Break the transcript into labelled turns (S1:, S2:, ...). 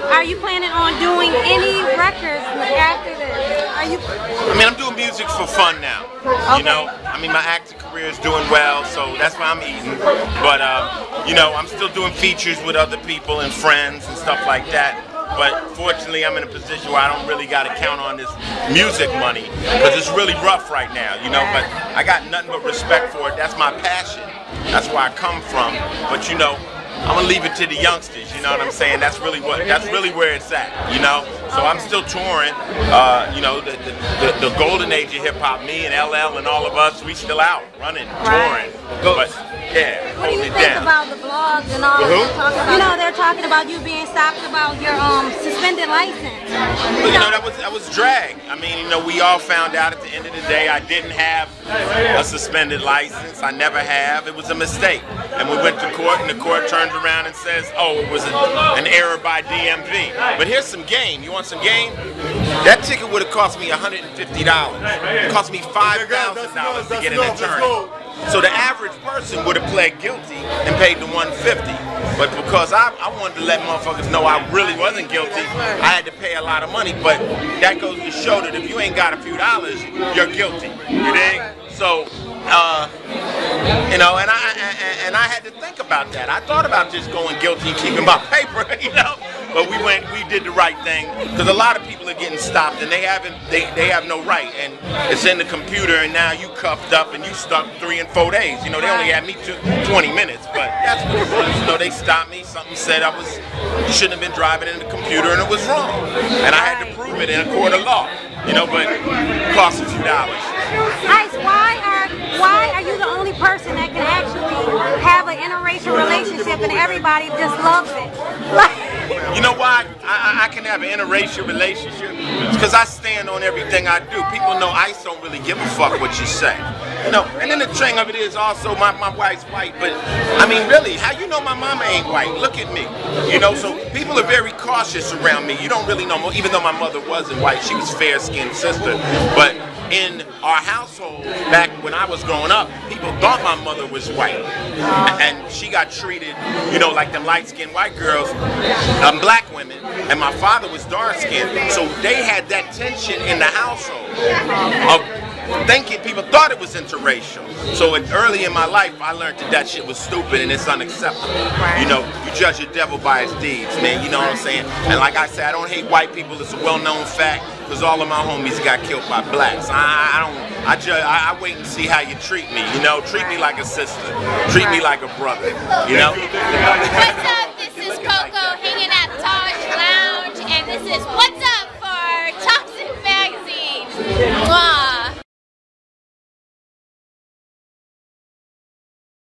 S1: Are you planning on doing any records after this? Are you?
S2: I mean, I'm doing music for fun now.
S1: Okay.
S2: You know, I mean, my acting career is doing well, so that's why I'm eating. But you know, I'm still doing features with other people and friends and stuff like that. But fortunately, I'm in a position where I don't really got to count on this music money because it's really rough right now, you know. But I got nothing but respect for it. That's my passion. That's where I come from. But you know, I'm gonna leave it to the youngsters. You know what I'm saying? That's really where it's at. You know. So I'm still touring. You know, the golden age of hip hop. Me and LL and all of us, we still out running, touring. But yeah,
S1: what do you think about the blogs and all that? You know, they're talking about you being stopped about your suspended license.
S2: You know, that was drag. I mean, you know, we all found out at the end of the day I didn't have a suspended license. I never have. It was a mistake. And we went to court, and the court turns around and says, oh, it was an error by DMV. But here's some game. You want some game? That ticket would have cost me $150. It cost me $5,000 to get an attorney. So the average person would have pled guilty and paid the $150. But because I wanted to let motherfuckers know I really wasn't guilty, I had to pay a lot of money. But that goes to show that if you ain't got a few dollars, you're guilty. You dig? So, you know, and I had to think about that. I thought about just going guilty and keeping my paper, you know. But we did the right thing because a lot of people are getting stopped and they have no right, and it's in the computer, and now you cuffed up and you stuck 3 and 4 days. You know, they only had me 20 minutes, but that's what it was. You know, they stopped me. Something said you shouldn't have been driving in the computer, and it was wrong, and I had to prove it in a court of law. You know, but it cost a few dollars.
S1: Ice, why are you the only person that can actually have an interracial relationship and everybody just loves it?
S2: You know why I can have an interracial relationship? It's because I stand on everything I do. People know Ice don't really give a fuck what you say. You know, and then the thing of it is also my wife's white, but I mean really, how you know my mama ain't white? Look at me. You know, so people are very cautious around me. You don't really know, even though my mother wasn't white, she was fair-skinned sister. But in our household, back when I was growing up, people thought my mother was white. And she got treated, you know, like them light-skinned white girls, black women, and my father was dark-skinned. So they had that tension in the household of thinking, people thought it was interracial. So early in my life, I learned that shit was stupid and it's unacceptable. You know, you judge a devil by his deeds, man, you know what I'm saying? And like I said, I don't hate white people, it's a well-known fact, because all of my homies got killed by blacks. I wait and see how you treat me, you know? Treat me like a sister, treat me like a brother, you know?